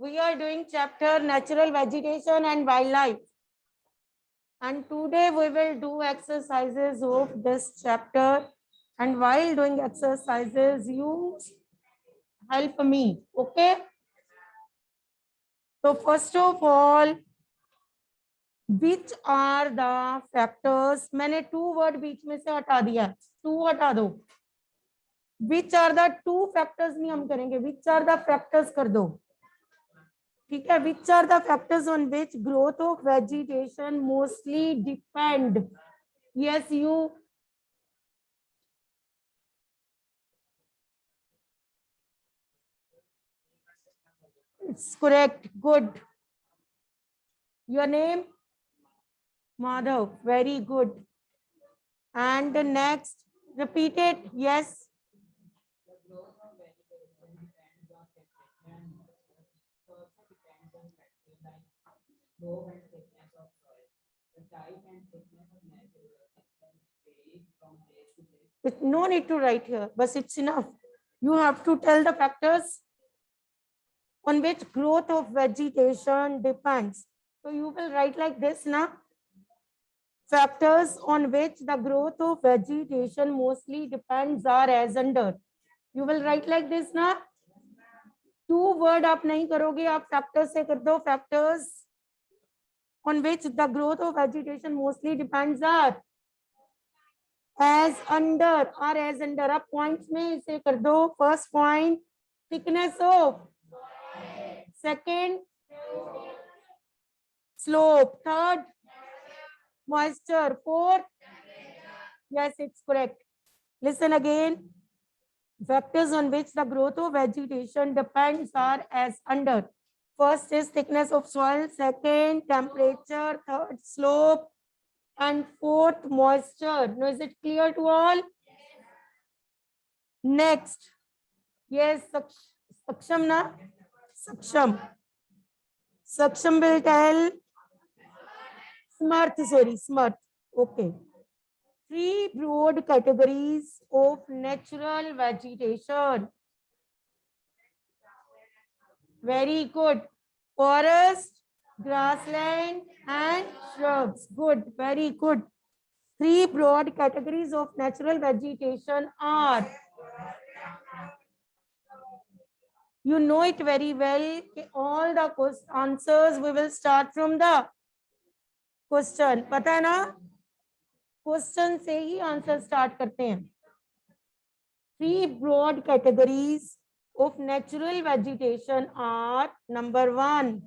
We are doing chapter natural vegetation and wildlife. And today we will do exercises of this chapter. And while doing exercises, you help me. Okay? So first of all, which are the factors? मैंने two word बीच में से हटा दिया. Two हटा दो. Which are the two factors नहीं हम करेंगे. Which are the factors कर दो. ठीक है. Which are the factors on which growth of vegetation mostly depend? Yes, you. It's correct. Good. Your name? Madhav. Very good. And next, repeat it. Yes. No need to write here, but it's enough. You have to tell the factors on which growth of vegetation depends. So you will write like this now. Factors on which the growth of vegetation mostly depends are as under. You will write like this now. Two word आप नहीं करोगे, आप factors से कर दो. Factors on which the growth of vegetation mostly depends are as under. Or as under. आप points में इसे कर दो. First point, thickness of. Second, slope. Third, moisture. Fourth, yes, it's correct. Listen again. Factors on which the growth of vegetation depends are as under. First is thickness of soil. Second, temperature. Third, slope. And fourth, moisture. Now, is it clear to all? Next. Yes, Saksham na? Saksham. Saksham will tell. Smart. Okay. Three broad categories of natural vegetation. Very good. Forest, grassland, and shrubs. Good. Very good. Three broad categories of natural vegetation are. You know it very well. All the answers we will start from the question. पता है ना? Question से ही answer start करते हैं. Three broad categories of natural vegetation are number 1,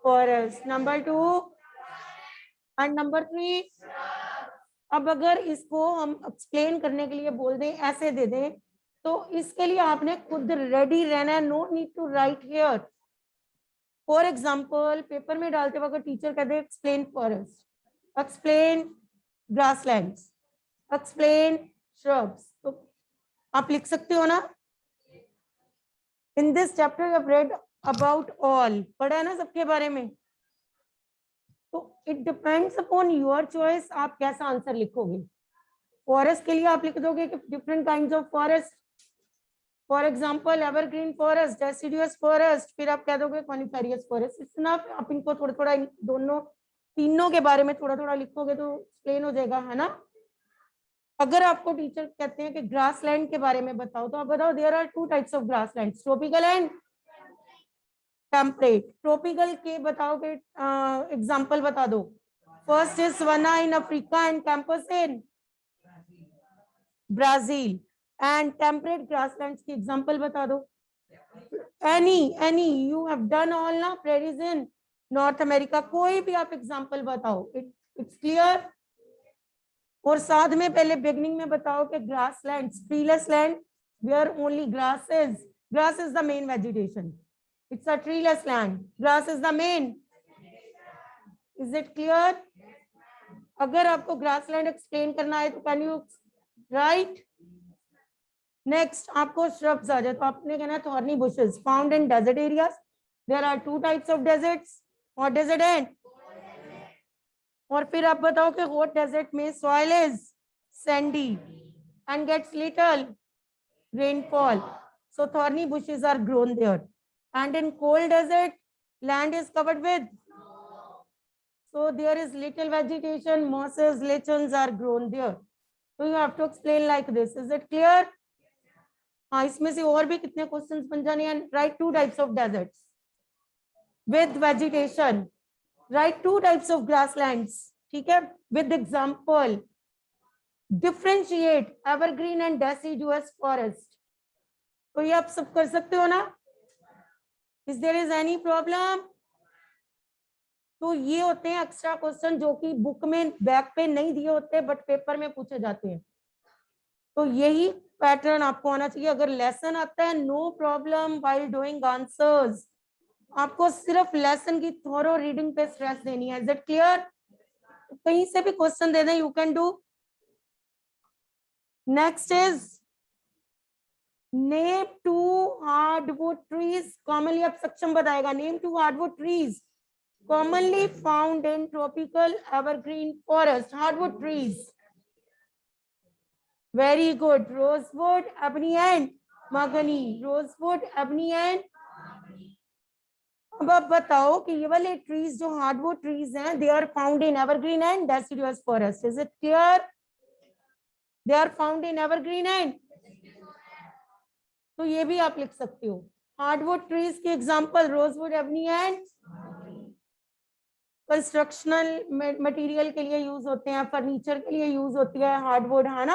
forest, number 2, and number 3. अब अगर इसको हम एक्सप्लेन करने के लिए बोल दें, ऐसे दे दें, तो इसके लिए आपने खुद रेडी रहना है. No need to write here. For example, paper में डालते वक्त टीचर कहते हैं explain forest, explain grasslands, explain shrubs, तो आप लिख सकते हो ना. In this chapter you have read about all. पढ़ा है ना सबके बारे में. तो it depends upon your choice, आप कैसा आंसर लिखोगे. फॉरेस्ट के लिए आप लिख दोगे कि different kinds of forest. For example, evergreen forest, deciduous forest, फिर आप कह दोगे कॉनिफेरियस फॉरेस्ट. इतना आप इनको थोड़ा थोड़ा दोनों तीनों के बारे में थोड़ा थोड़ा लिखोगे तो एक्सप्लेन हो जाएगा, है ना. अगर आपको टीचर कहते हैं कि ग्रासलैंड के बारे में बताओ, तो आप बताओ there are 2 types of grassland, tropical and temperate. Tropical के बताओ कि एग्जांपल बता दो. First is savanna in Africa and campos in Brazil. And temperate grasslands की एग्जांपल बता दो. Any you have done all ना. Prairies in North America. कोई भी आप एग्जांपल बताओ. It's clear. और साथ में पहले बिगनिंग में बताओ कि grassland, treeless land where only grass is the main vegetation. It's a treeless land. Grass is the main. Is it clear? अगर आपको grassland explain करना है तो can you write? Next, आपको shrubs आ जाए तो आपने कहना thorny bushes found in desert areas. There are 2 types of deserts. Hot desert and. और फिर आप बताओ कि hot desert में soil is sandy and gets little rainfall. So thorny bushes are grown there. And in cold desert, land is covered with. So there is little vegetation, mosses, lichens are grown there. So you have to explain like this. Is it clear? हाँ, इसमें से और भी कितने questions बन जाने हैं. Write 2 types of deserts with vegetation. Write 2 types of grasslands. ठीक है? With example. Differentiate evergreen and deciduous forest. तो ये आप सब कर सकते हो ना? Is there is any problem? तो ये होते हैं एक्स्ट्रा क्वेश्चन जो कि बुक में बैक पे नहीं दिए होते बट पेपर में पूछे जाते हैं. तो यही पैटर्न आपको आना चाहिए. अगर लेसन आता है no problem while doing answers. आपको सिर्फ लेसन की थोरो रीडिंग पे स्ट्रेस देनी है. Is it clear? कहीं से भी क्वेश्चन दे दें, you can do. Next is name 2 hardwood trees. Commonly अब सक्षम बताएगा. Name 2 hardwood trees commonly found in tropical evergreen forest. Hardwood trees. Very good. Rosewood, ebony and mahogany. Rosewood, ebony and. अब आप बताओ कि ये वाले ट्रीज जो हार्डवुड ट्रीज हैं, they are found in evergreen and deciduous forest. Is it clear? They are found in evergreen and. तो ये भी आप लिख सकते हो. हार्डवुड ट्रीज के example rosewood, ebony and. Constructional material के लिए यूज होते हैं, फर्नीचर के लिए यूज होती है हार्डवुड, है ना.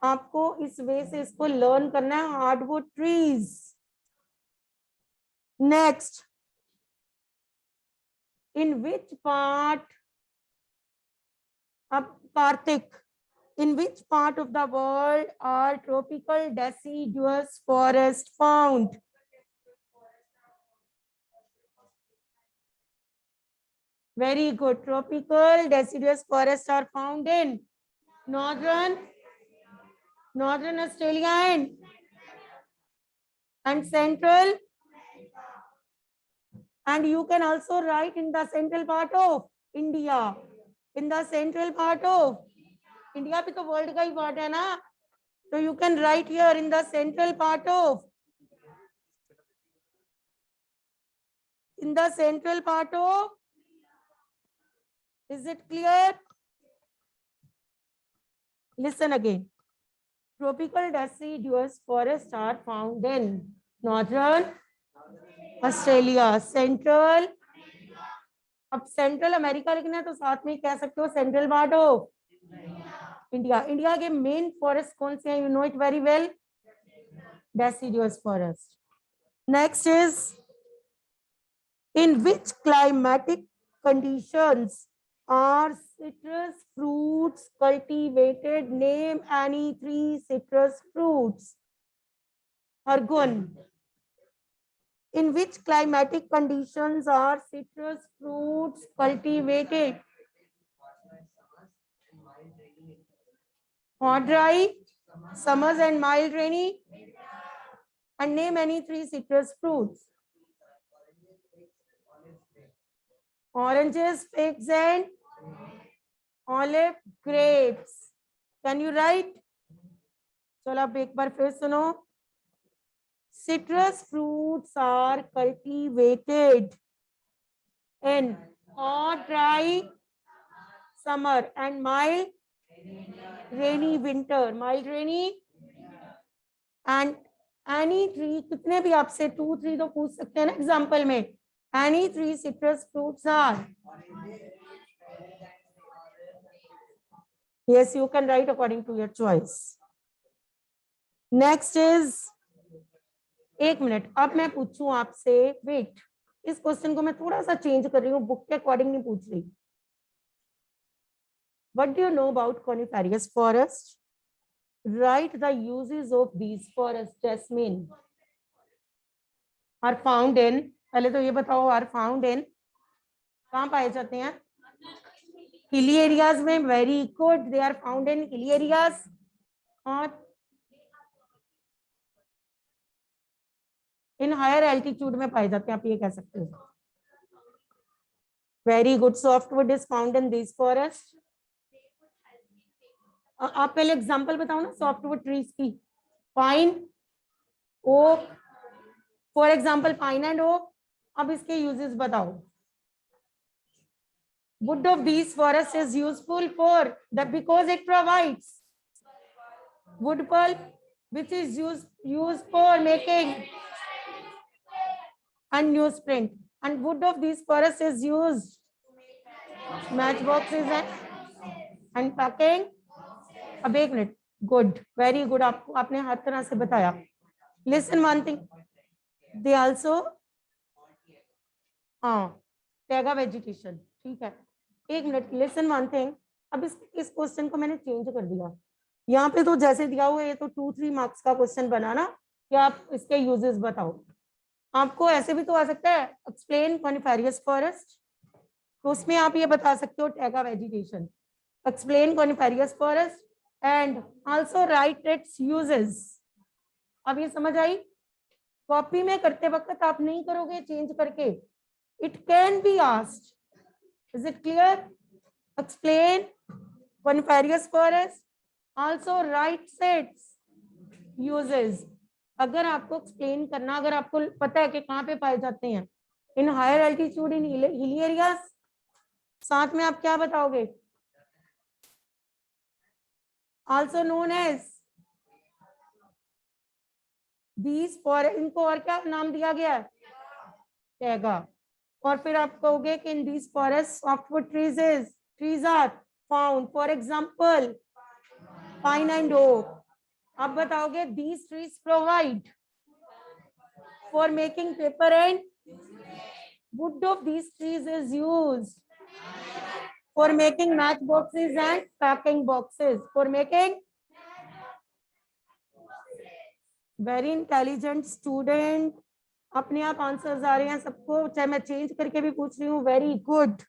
आपको इस वे से इसको लर्न करना है. Hardwood trees. Next, in which part. अब Kartik, in which part of the world are tropical deciduous forest found. Very good. Tropical deciduous forests are found in northern Australia and central, and you can also write in the central part of India. In the central part of India भी तो world का ही part है ना. So you can write here in the central part of. In the central part of. Is it clear? Listen again. Tropical deciduous forests are found in northern Australia, central. अब central America लिखना है तो साथ में कह सकते हो central part of India. India के मेन फॉरेस्ट कौन से हैं? You know it very well. Deciduous forest. Next is in which climatic conditions are citrus fruits cultivated? Name any 3 citrus fruits. Argun. In which climatic conditions are citrus fruits cultivated? Hot, dry, summers and mild rainy. And name any 3 citrus fruits. Oranges, figs and olive, grapes. Can you write? चलो अब एक बार फिर सुनो. Citrus fruits are cultivated in hot, dry summer and mild rainy winter. Mild, rainy and any 3. कितने भी आपसे 2, 3 तो पूछ सकते हैं ना एग्जाम्पल में. Any 3 citrus fruits are. Yes, you can write according to your choice. Next is. एक मिनट, अब मैं पूछूं आपसे. वेट, इस क्वेश्चन को मैं थोड़ा सा चेंज कर रही हूँ, बुक के अकॉर्डिंग नहीं पूछ रही. What do you know about coniferous forest? Write the uses of these forests. Jasmine. Are found in. पहले तो ये बताओ, आर फाउंड इन कहाँ पाए जाते हैं? हिली एरियाज में. Very good. They are found in hilly areas. और इन हायर एल्टीट्यूड में पाए जाते हैं, आप ये कह सकते हो. Very good. Softwood is found in this forest. आप पहले एग्जांपल बताओ ना सॉफ्टवुड ट्रीज की. Pine, oak, for example pine and oak. अब इसके यूजेस बताओ। Wood of these forests is useful for the because it provides wood pulp, which is used for making and newsprint. And wood of these forests is used matchboxes and packing. अब एक minute, good, very good, आपको आपने हर तरह से बताया। Listen one thing, they also taiga vegetation, ठीक है। एक मिनट, लिसन वन थिंग। अब इस क्वेश्चन को मैंने चेंज कर दिया। यहाँ पे तो जैसे दिया हुआ है, ये तो 2-3 मार्क्स का क्वेश्चन बना ना, कि आप इसके यूजेस बताओ। आपको ऐसे भी तो आ सकता है, एक्सप्लेन कॉनिफेरियस फॉरेस्ट, तो उसमें आप ये बता सकते हो taiga vegetation, explain coniferous forest and also write its uses. अब ये समझ आई? कॉपी में करते वक्त आप नहीं करोगे चेंज करके, it can be asked. Is it clear? Explain coniferous forest. Also write its uses. अगर आपको एक्सप्लेन करना, अगर आपको पता है कि कहाँ पे पाए जाते हैं, in higher altitude, in hilly areas, साथ में आप क्या बताओगे? Also known as these forest, इनको और क्या नाम दिया गया है? टैगा। और फिर आप कहोगे कि in these forest softwood trees are found, for example pine and oak. आप बताओगे these trees provide for making paper and wood of these trees is used for making match boxes and packing boxes, for making. Very intelligent student, अपने आप answers आ रहे हैं सबको, चाहे मैं change करके भी पूछ रही हूँ। Very good.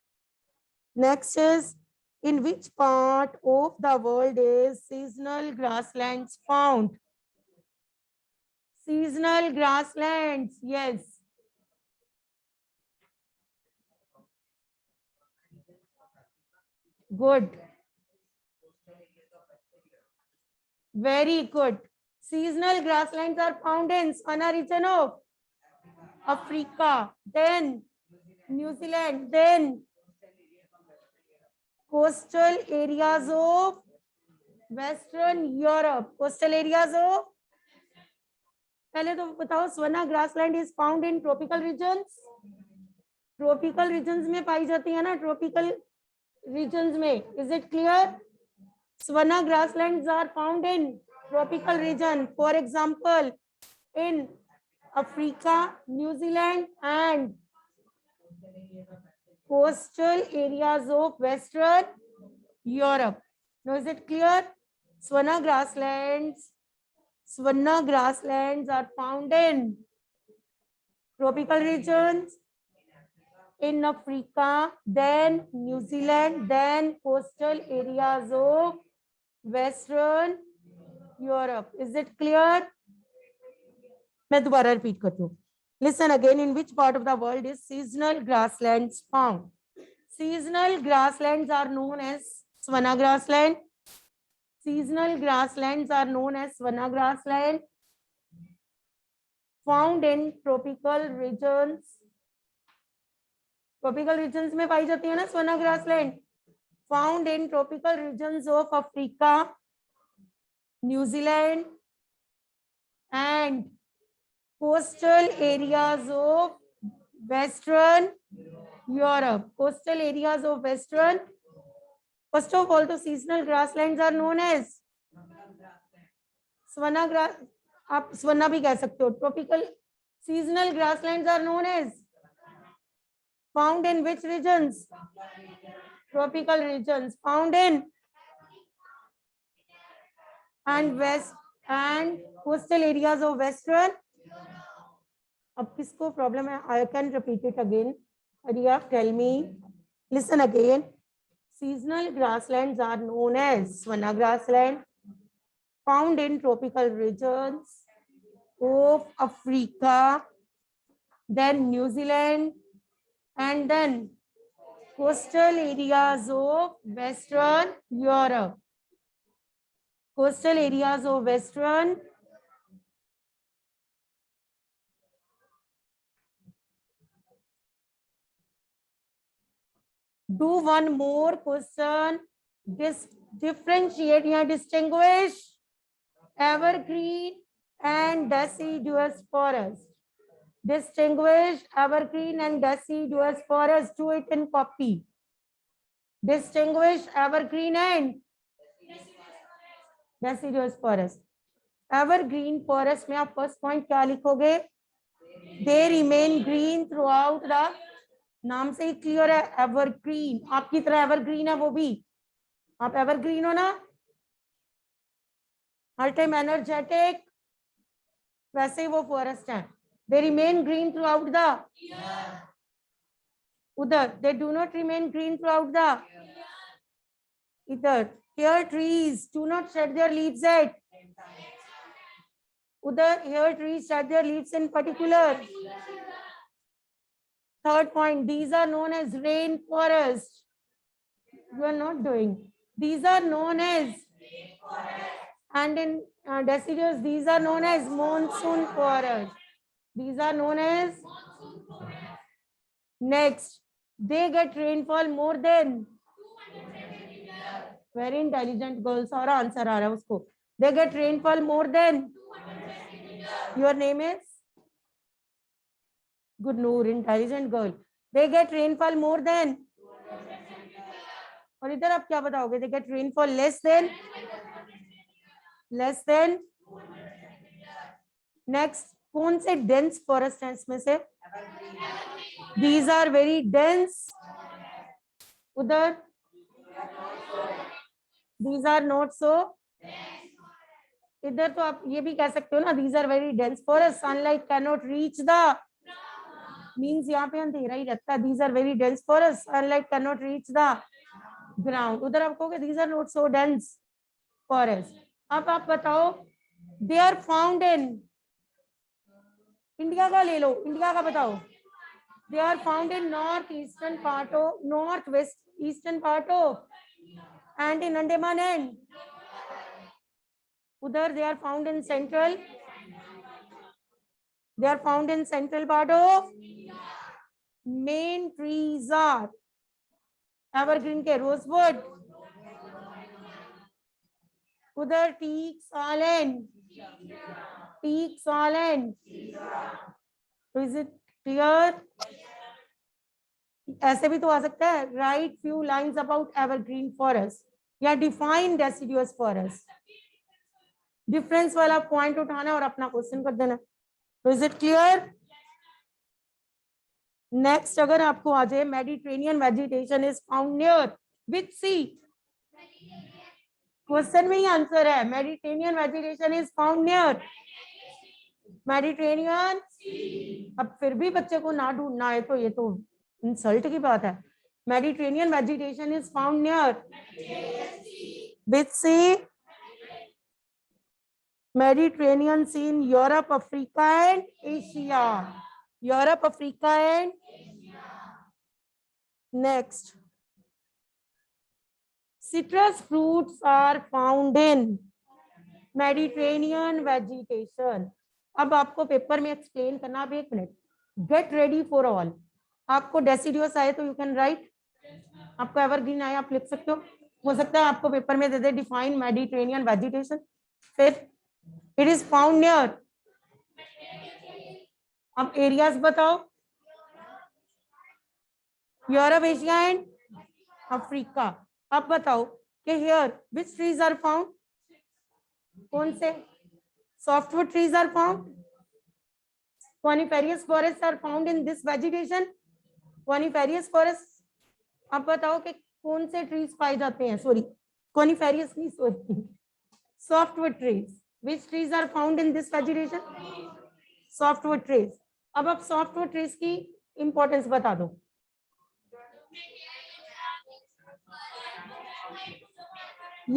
Next is, in which part of the world is seasonal grasslands found? Seasonal grasslands, yes. Good, very good. Seasonal grasslands are found in savanna region of Africa, then New Zealand, then coastal areas of Western Europe. Coastal areas of, पहले तो बताओ, savanna grassland is found in tropical regions. Tropical regions में पाई जाती है ना, tropical regions में, is it clear? Savanna grasslands are found in tropical region, for example in Africa, New Zealand and coastal areas of Western Europe. Now is it clear? Savanna grasslands are found in tropical regions, in Africa, then New Zealand, then coastal areas of Western Europe. Is it clear? मैं दोबारा repeat करती हूँ। Listen again. In which part of the world is seasonal grasslands found? Seasonal grasslands are known as savanna grassland. Seasonal grasslands are known as savanna grassland, found in tropical regions. Tropical regions में पाई जाती है ना savanna grassland. Found in tropical regions of Africa, New Zealand and coastal areas of Western Europe. Coastal areas of Western. First of all, the seasonal grasslands are known as savanna grass. आप savanna भी कह सकते हो. Tropical seasonal grasslands are known as found in which regions? Tropical regions. Found in and west and coastal areas of Western. अब किसको problem है? I can repeat it again. Arya, tell me. Listen again. Seasonal grasslands are known as savanna grassland, found in tropical regions of Africa, then New Zealand, and then coastal areas of Western Europe. Coastal areas of Western Do one more question. Differentiate या distinguish evergreen and deciduous forest. Distinguish evergreen and deciduous forest. Do it in copy. Distinguish evergreen and deciduous forest. Evergreen forest में आप first point क्या लिखोगे? They remain green throughout the, नाम से ही clear है, evergreen. आपकी तरह एवरग्रीन है वो भी. आप एवरग्रीन हो ना, हर टाइम एनर्जेटिक, वैसे ही वो फॉरेस्ट है. They remain green throughout the, उधर they do not remain green throughout the, इधर here trees do not shed their leaves at, उधर here trees shed their leaves in particular. Third point, these are known as rainforest. You are not doing. These are known as, and in deciduous, these are known as monsoon forest. These are known as. Next, they get rainfall more than. Very intelligent girls. और answer आ रहा है उसको. They get rainfall more than. Your name is? Good Noor, intelligent girl. They get rainfall more than. और इधर आप क्या बताओगे? They get rainfall less than. Less than. Next, कौन से dense forest हैं इसमें से? These are very dense. उधर these are not so. इधर तो आप ये भी कह सकते हो ना, these are very dense forest. Sunlight cannot reach the. Means यहाँ पे अंधेरा ही रहता है. These are very dense forest. Sunlight cannot reach the ground. उधर आप कहोगे these are not so dense forest. अब आप बताओ, they are found in. India का ले लो, इंडिया का बताओ. They are found in northeastern part of, northwest eastern part of, and in Andaman and. उधर they are found in central. They are found in central part of. Main trees are evergreen के rosewood. उधर teak, solen. Teak, solen. So is it clear? ऐसे भी तो आ सकता है. Write few lines about evergreen forest या define deciduous forest. Difference वाला point उठाना और अपना क्वेश्चन कर देना. तो इज इट क्लियर? नेक्स्ट अगर आपको आ जाए, Mediterranean vegetation is found near which sea. Question में ही आंसर है. Mediterranean vegetation is found near Mediterranean. अब फिर भी बच्चे को ना ढूंढना है तो ये तो इंसल्ट की बात है. Mediterranean vegetation is found near which sea. Mediterranean Sea in Europe, Africa and Asia. Europe, Africa and next. Citrus fruits are found in Mediterranean vegetation. अब आपको पेपर में एक्सप्लेन करना. अब एक minute. Get ready for all. आपको deciduous आए तो you can write. आपको एवरग्रीन आए आप लिख सकते हो सकता है आपको पेपर में दे दे डिफाइन मेडिटेरेनियन वेजिटेशन. फिर it is found near. अब एरियाज बताओ. Europe, Asia and Africa. अब बताओ कि here which trees are found. कौन से? softwood trees are found. coniferous forests are found in this vegetation. coniferous forests. अब बताओ कि कौन से ट्रीज पाए जाते हैं. सॉरी, coniferous नहीं, sorry, softwood trees. Which trees are found in this vegetation? Softwood trees. अब आप softwood trees की importance बता दो.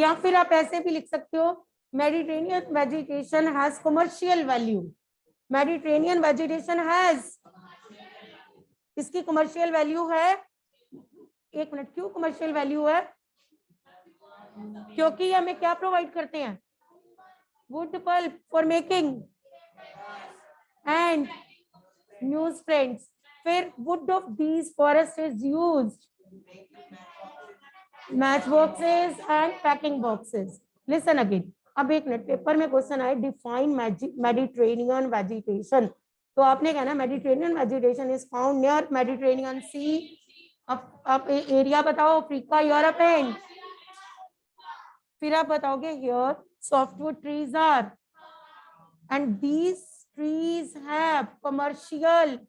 या फिर आप ऐसे भी लिख सकते हो, Mediterranean vegetation has commercial value. Mediterranean vegetation has. इसकी commercial value है. एक मिनट, क्यों commercial value है? क्योंकि हमें क्या प्रोवाइड करते हैं? wood pulp for making and newsprint. फिर wood of these forests is used match boxes and packing boxes. Listen again. अब एक मिनट, पेपर में क्वेश्चन आए डिफाइन मेडिटेरेनियन वेजिटेशन. तो आपने कहना Mediterranean vegetation is found near Mediterranean sea. अब area बताओ, अफ्रीका, यूरोप एंड. फिर आप बताओगे here softwood trees are and these trees have commercial.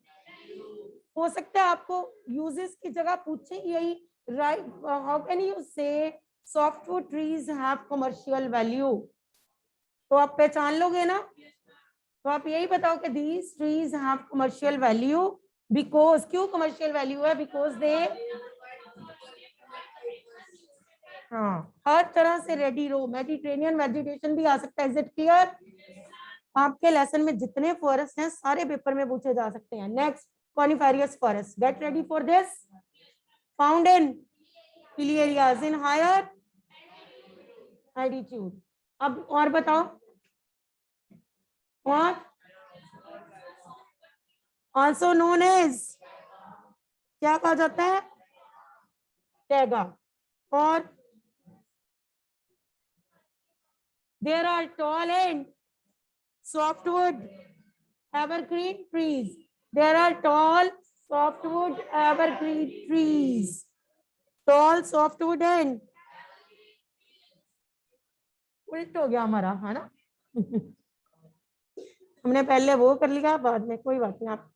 हो सकता है आपको यूजेस की जगह पूछे यही, right? How can you say softwood trees have commercial value? तो आप पहचान लोगे ना. तो आप यही बताओ कि these trees have commercial value because. क्यों कमर्शियल वैल्यू है? बिकॉज दे, हाँ, हर तरह से रेडी रो. मेडिटेरेनियन वेजिटेशन भी आ सकता है. Is it clear? आपके लेसन में जितने फॉरेस्ट हैं सारे पेपर में पूछे जा सकते हैं. Next, coniferous forest. Get ready for this. Found in hilly areas in higher altitude. अब और बताओ. और also known as, क्या कहा जाता है? टैगा. और there are tall and softwood evergreen trees. There are tall softwood evergreen trees. Tall softwood and उल्ट हो गया हमारा, है ना? हमने पहले वो कर लिया, बाद में कोई बात नहीं. आप